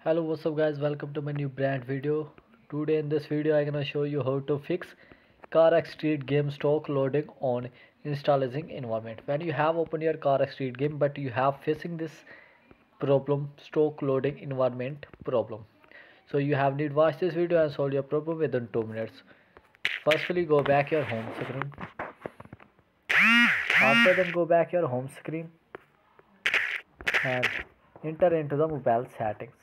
Hello, what's up guys, welcome to my new brand video. Today in this video I'm gonna show you how to fix CarX Street game stock loading on Initializing environment. When you have opened your CarX Street game but you have facing this problem, stock loading environment problem. So you have need watch this video and solve your problem within 2 minutes. Firstly go back your home screen. After then go back your home screen and enter into the mobile settings.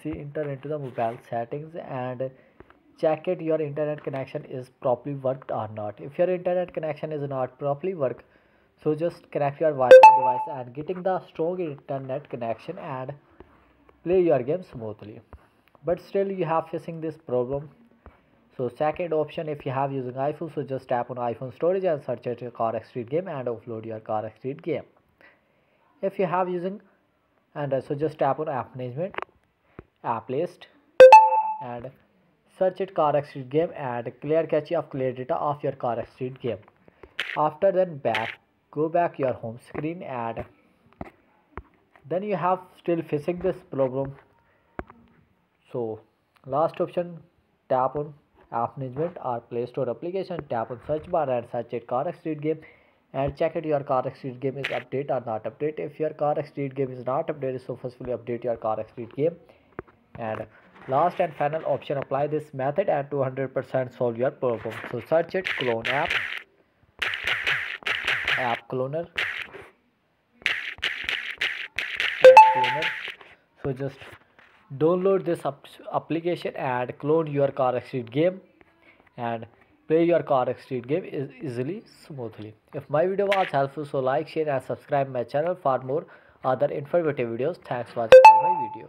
Enter into the mobile settings and check it your internet connection is properly worked or not. If your internet connection is not properly work, so just connect your Wi-Fi device and getting the strong internet connection and play your game smoothly. But still you have facing this problem. So second option, if you have using iPhone, so just tap on iPhone storage and search at your CarX Street game and upload your CarX Street game. If you have using Android, so just tap on app management, app list and search it CarX Street game and clear cache of clear data of your CarX Street game. After then go back your home screen and then you have still facing this problem. So last option, tap on app management or Play Store application, tap on search bar and search it CarX Street game and check it your CarX Street game is update or not update. If your CarX Street game is not updated, so firstly update your CarX Street game. And last and final option, apply this method and 200% solve your problem. So search it clone app cloner. So just download this application and clone your CarX Street game and play your CarX Street game easily, smoothly. If my video was helpful, so like, share and subscribe my channel for more other informative videos. Thanks for watching my video.